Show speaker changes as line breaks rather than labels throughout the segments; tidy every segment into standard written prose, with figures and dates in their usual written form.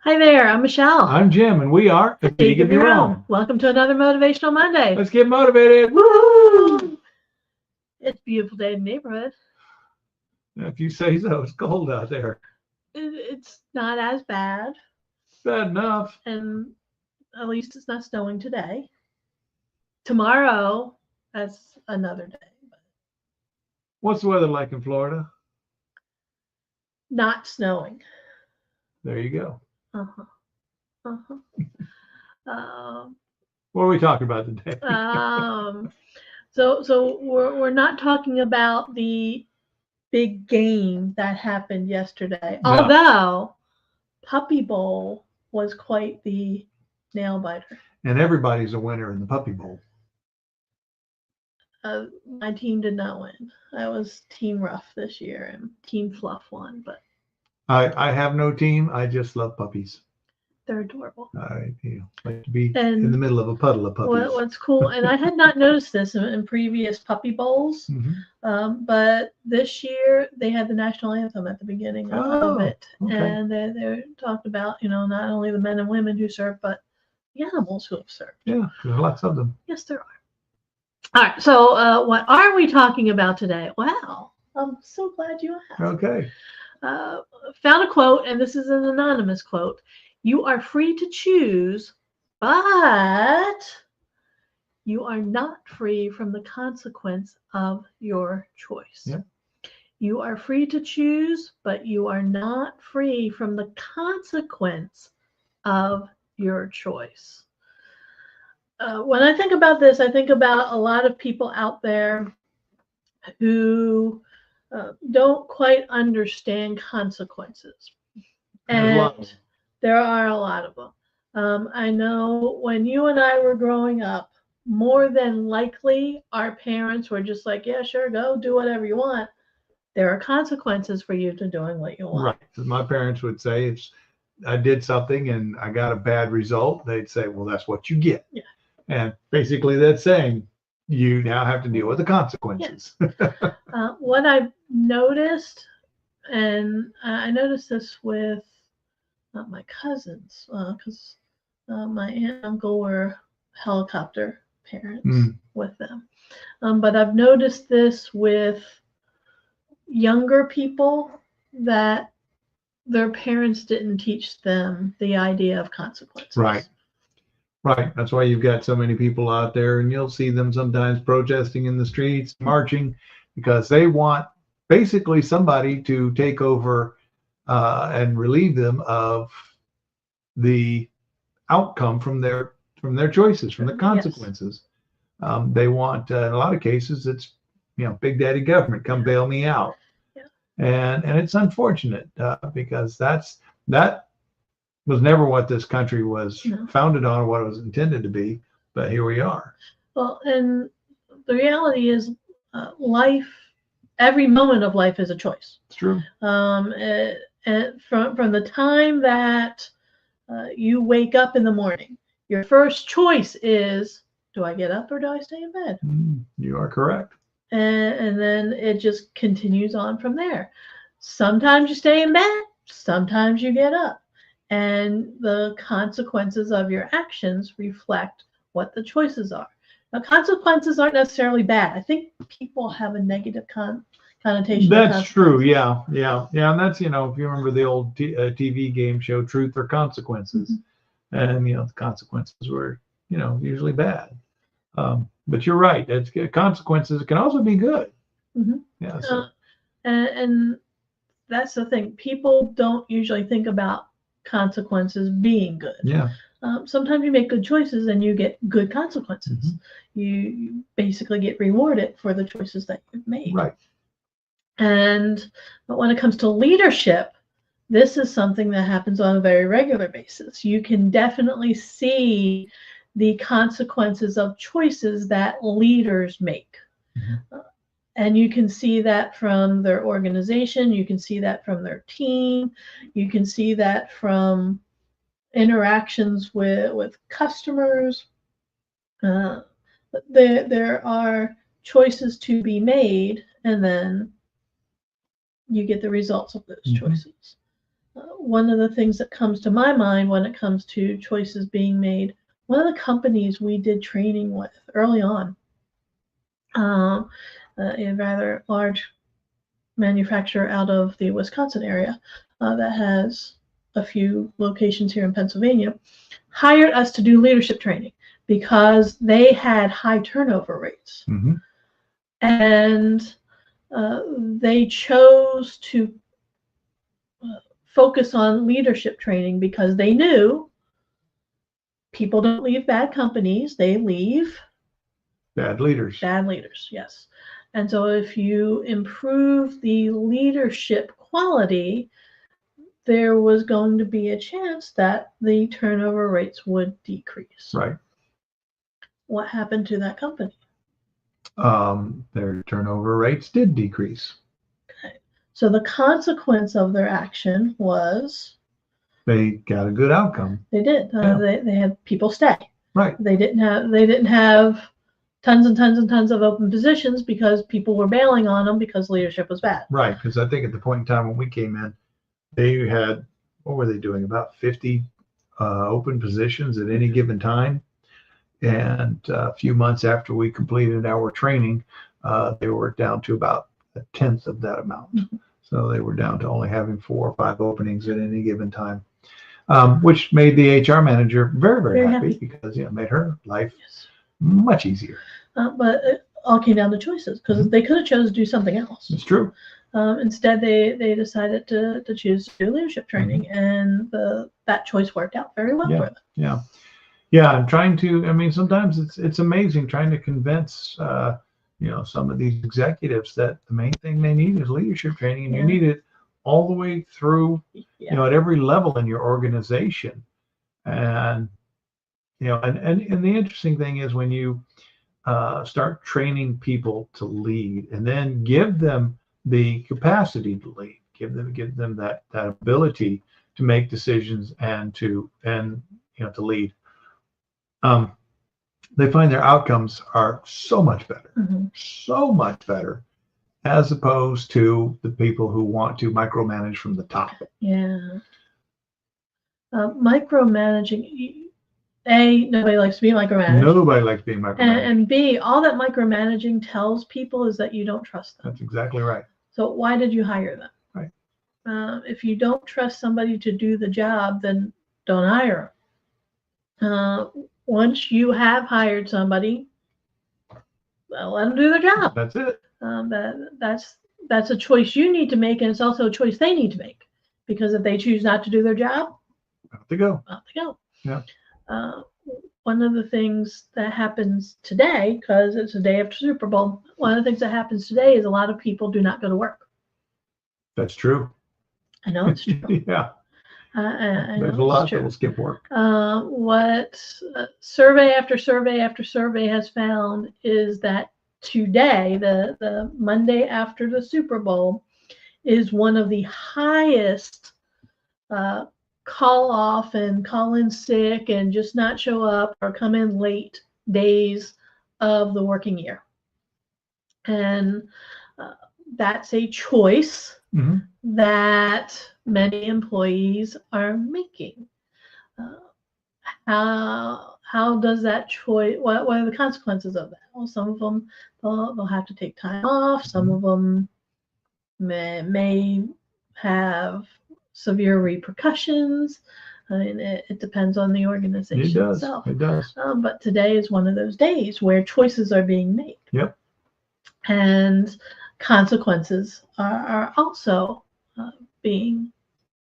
Hi there, I'm Michelle.
I'm Jim, and we are A Critique of Your Own.
Welcome to another Motivational Monday.
Let's get motivated.
Woo! It's a beautiful day in the neighborhood.
If you say so, it's cold out there.
It's not as bad,
Bad enough.
and at least it's not snowing today. Tomorrow, that's another day.
What's the weather like in Florida?
Not snowing.
There you go.
Uh-huh. Uh-huh.
What are we talking about today?
So we're not talking about the big game that happened yesterday.
No.
Although Puppy Bowl was quite the nail biter.
And everybody's a winner in the Puppy Bowl.
My team did not win. I was Team Rough this year, and Team Fluff won, but
I have no team. I just love puppies.
they're adorable.
I like to be in the middle of a puddle of puppies.
What's cool, and I had not noticed this in previous Puppy Bowls, but this year they had the national anthem at the beginning of it, and they talked about, not only the men and women who served, but the animals who have served.
Yeah, there's lots of them.
Yes, there are. All right, so what are we talking about today? Wow, I'm so glad you asked.
Okay.
Found a quote, and this is an anonymous quote. You are free to choose, but you are not free from the consequence of your choice.
Yeah.
You are free to choose, but you are not free from the consequence of your choice. When I think about this, I think about a lot of people out there who don't quite understand consequences. And there are a lot of them. I know when you and I were growing up, more than likely our parents were just like, yeah, sure, go do whatever you want. There are consequences for you to doing what you want.
Right. Because my parents would say, if I did something and I got a bad result, they'd say, well, that's what you get.
Yeah.
And basically that's saying you now have to deal with the consequences.
Yes. What I've noticed, and I noticed this with my cousins, because my aunt and uncle were helicopter parents with them. But I've noticed this with younger people, that their parents didn't teach them the idea of consequences.
Right. Right. That's why you've got so many people out there, and you'll see them sometimes protesting in the streets, marching, because they want basically somebody to take over and relieve them of the outcome from their choices, from the consequences. Yes. They want, in a lot of cases, it's, Big Daddy Government, come bail me out.
Yeah.
And it's unfortunate because that was never what this country was founded on, or what it was intended to be, but here we are.
Well, and the reality is life, every moment of life is a choice.
It's true.
And from the time that you wake up in the morning, your first choice is, do I get up or do I stay in bed?
You are correct.
And then it just continues on from there. Sometimes you stay in bed, sometimes you get up. And the consequences of your actions reflect what the choices are. Now, consequences aren't necessarily bad. I think people have a negative connotation.
That's true. Yeah. And that's, if you remember the old TV game show, Truth or Consequences, and the consequences were, usually bad. But you're right. Consequences can also be good. Yeah. So.
And that's the thing. People don't usually think about consequences being good.
Yeah.
Sometimes you make good choices and you get good consequences. You basically get rewarded for the choices that you've made.
Right.
But when it comes to leadership, this is something that happens on a very regular basis. You can definitely see the consequences of choices that leaders make. And you can see that from their organization. You can see that from their team. You can see that from interactions with customers. There are choices to be made, and then you get the results of those choices. one of the things that comes to my mind when it comes to choices being made, one of the companies we did training with early on, a rather large manufacturer out of the Wisconsin area that has a few locations here in Pennsylvania, hired us to do leadership training because they had high turnover rates.
Mm-hmm.
And they chose to focus on leadership training because they knew people don't leave bad companies, they leave
Bad leaders.
Bad leaders, yes. And so if you improve the leadership quality, there was going to be a chance that the turnover rates would decrease.
Right.
What happened to that company?
Their turnover rates did decrease.
Okay. So the consequence of their action was
They got a good outcome.
they did. They had people stay.
Right.
They didn't have tons and tons and tons of open positions because people were bailing on them because leadership was bad.
Right. Because I think at the point in time when we came in, they had, what were they doing? About 50 open positions at any given time. And a few months after we completed our training, they were down to about a tenth of that amount.
Mm-hmm.
So they were down to only having 4 or 5 openings at any given time, which made the HR manager very, very happy because it made her life much easier.
But it all came down to choices because they could have chosen to do something else.
It's true.
Instead, they decided to choose to do leadership training, and that choice worked out very well for them.
Yeah. Yeah, I'm trying to. I mean, sometimes it's amazing trying to convince some of these executives that the main thing they need is leadership training, and you need it all the way through, at every level in your organization. And and the interesting thing is when you start training people to lead, and then give them the capacity to lead, give them that ability to make decisions and to lead. They find their outcomes are so much better, so much better, as opposed to the people who want to micromanage from the top.
Yeah. Micromanaging, nobody likes to be micromanaged.
Nobody likes being micromanaged.
And B, all that micromanaging tells people is that you don't trust them.
That's exactly right.
So why did you hire them?
Right.
If you don't trust somebody to do the job, then don't hire them. Once you have hired somebody, well, let them do their job.
That's it.
That's a choice you need to make, and it's also a choice they need to make. Because if they choose not to do their job,
off they go.
Yeah. One of the things that happens today, because it's a day after Super Bowl, one of the things that happens today is a lot of people do not go to work.
That's true.
I know it's true.
Yeah.
There's
a lot that will skip work.
What survey after survey after survey has found is that today, the Monday after the Super Bowl, is one of the highest call off and call in sick and just not show up or come in late days of the working year. And that's a choice that many employees are making. How does that choice, what are the consequences of that? Well, some of them, they'll have to take time off. Some of them may have severe repercussions. I mean, it depends on the organization itself.
It does.
But today is one of those days where choices are being made.
Yep.
And consequences are also being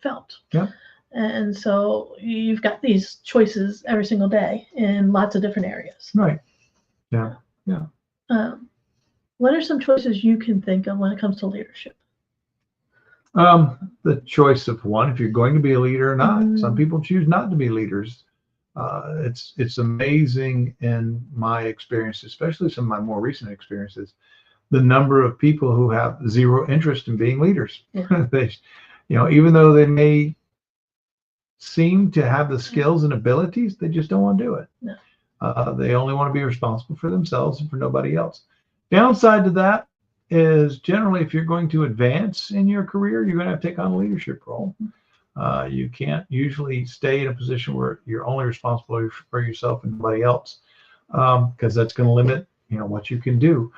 felt.
Yep.
And so you've got these choices every single day in lots of different areas.
Right. Yeah. Yeah.
What are some choices you can think of when it comes to leadership?
The choice of one, if you're going to be a leader or not. Some people choose not to be leaders. It's amazing in my experience, especially some of my more recent experiences, the number of people who have zero interest in being leaders. Yeah. They, even though they may seem to have the skills and abilities, they just don't want to do it. No. They only want to be responsible for themselves and for nobody else. Downside to that is generally if you're going to advance in your career, you're going to have to take on a leadership role. You can't usually stay in a position where you're only responsible for yourself and nobody else, because that's going to limit, what you can do.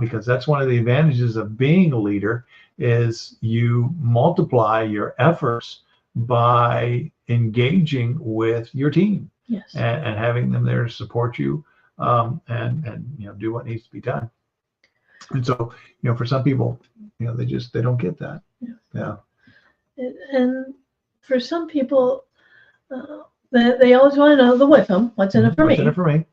Because that's one of the advantages of being a leader is you multiply your efforts by engaging with your team.
Yes.
And having them there to support you, and do what needs to be done. And so, for some people, they don't get that. Yeah.
And for some people, they always want to know the WIFM, what's in it for
What's
me.
in it for me?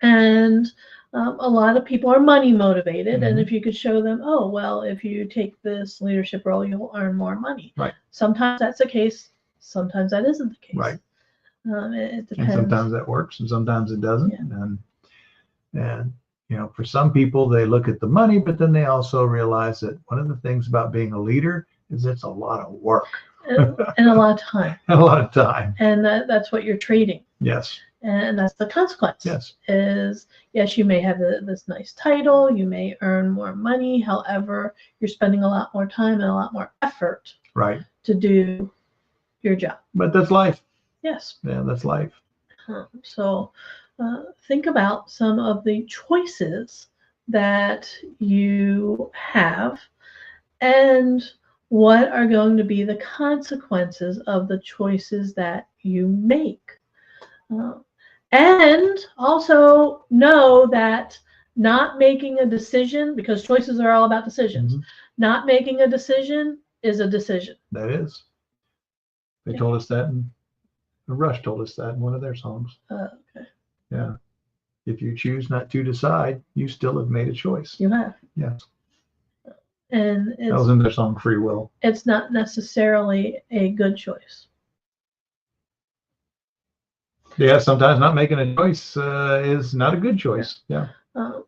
And a lot of people are money motivated. And
Mhm.
if you could show them, oh, well, if you take this leadership role, you'll earn more money.
Right.
Sometimes that's the case. Sometimes that isn't the case.
Right.
It depends.
And sometimes that works and sometimes it doesn't.
Yeah.
And for some people, they look at the money, but then they also realize that one of the things about being a leader is it's a lot of work.
And a lot of time.
And a lot of time.
And that's what you're trading.
Yes.
And that's the consequence.
Yes.
Is, yes, you may have this nice title, you may earn more money. However, you're spending a lot more time and a lot more effort.
Right.
To do your job.
But that's life.
Yes.
Yeah, that's life.
So think about some of the choices that you have and what are going to be the consequences of the choices that you make. And also know that not making a decision, because choices are all about decisions, not making a decision is a decision.
That is. They told us that, and Rush told us that in one of their songs.
Okay.
Yeah. If you choose not to decide, you still have made a choice.
You have.
Yes.
And
that was in their song Free Will.
It's not necessarily a good choice.
Yeah, sometimes not making a choice is not a good choice. Yeah.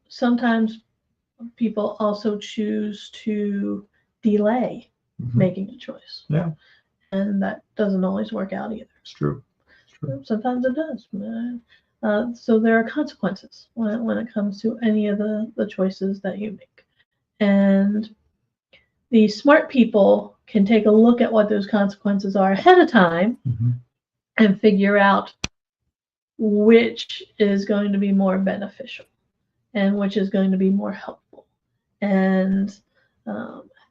Sometimes people also choose to delay making a choice.
Yeah.
And that doesn't always work out either.
It's true. It's true.
Sometimes it does. So there are consequences when it comes to any of the choices that you make. And the smart people can take a look at what those consequences are ahead of time and figure out which is going to be more beneficial and which is going to be more helpful. And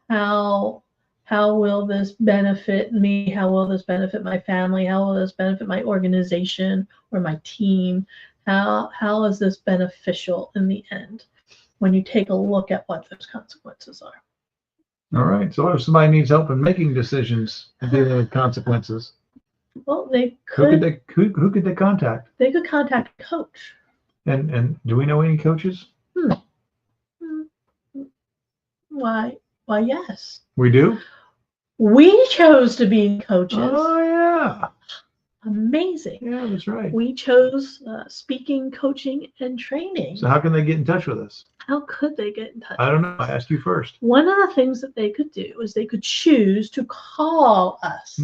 how will this benefit me? How will this benefit my family? How will this benefit my organization or my team? How is this beneficial in the end when you take a look at what those consequences are?
All right. So what if somebody needs help in making decisions and dealing with consequences?
Well, they could.
Who could they contact?
They could contact a coach.
And do we know any coaches?
Why, yes.
We do?
We chose to be coaches.
Oh, yeah.
Amazing.
Yeah, that's right.
We chose speaking, coaching, and training.
So how can they get in touch with us?
How could they get in touch?
I don't know. I asked you first.
One of the things that they could do is they could choose to call us.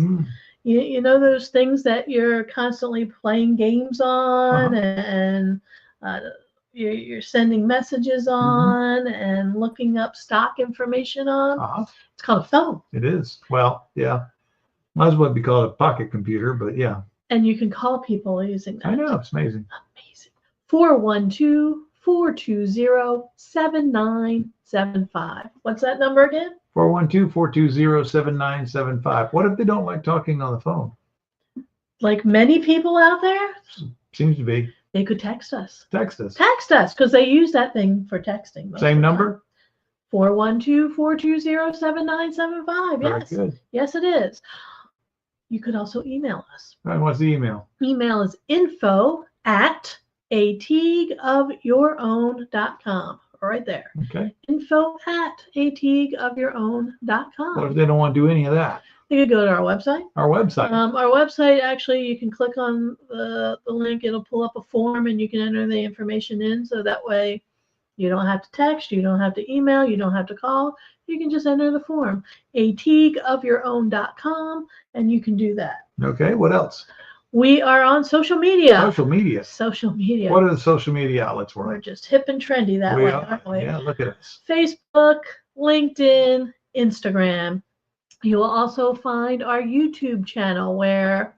You know those things that you're constantly playing games on and you're sending messages on and looking up stock information on? It's called a phone.
It is. Well, yeah. Might as well be called a pocket computer, but yeah.
And you can call people using that.
I know. It's amazing.
Amazing. 412-420-7975. What's that number again?
412-420-7975. What if they don't like talking on the phone?
Like many people out there?
Seems to be.
They could text us.
Text us.
Text us, because they use that thing for texting.
Same number?
412-420-7975.
Very
Yes.
good.
Yes, it is. You could also email us.
All right, what's the email?
Email is info@ateagueofyourown.com. Right there.
Okay.
info@ateagueofyourown.com.
What if they don't want to do any of that?
You could go to our website.
Our website.
Our website, actually, you can click on the link. It'll pull up a form, and you can enter the information in. So that way, you don't have to text, you don't have to email, you don't have to call. You can just enter the form, ateagueofyourown.com, and you can do that.
Okay. What else?
We are on social media.
Social media.
Social media.
What are the social media outlets
We're
we're on?
just hip and trendy that way, aren't we?
Yeah, look at us.
Facebook, LinkedIn, Instagram. You will also find our YouTube channel where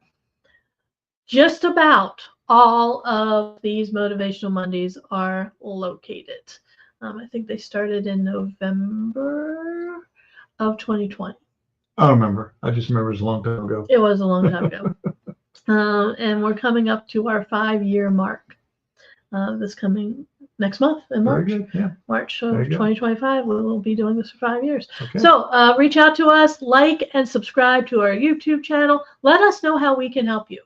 just about all of these Motivational Mondays are located. I think they started in November of 2020.
I don't remember. I just remember it was a long time ago.
It was a long time ago. And we're coming up to our 5-year mark this coming next month in March.
Very good. Yeah.
March of
There you go.
2025. We will be doing this for 5 years.
Okay.
So reach out to us, like and subscribe to our YouTube channel. Let us know how we can help you.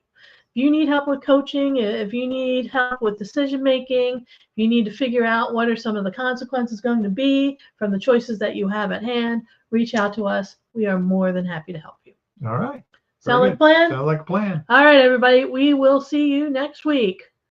If you need help with coaching, if you need help with decision making, if you need to figure out what are some of the consequences going to be from the choices that you have at hand, reach out to us. We are more than happy to help you.
All right.
Sound
Very
like a plan?
Sound like a plan.
All right, everybody. We will see you next week.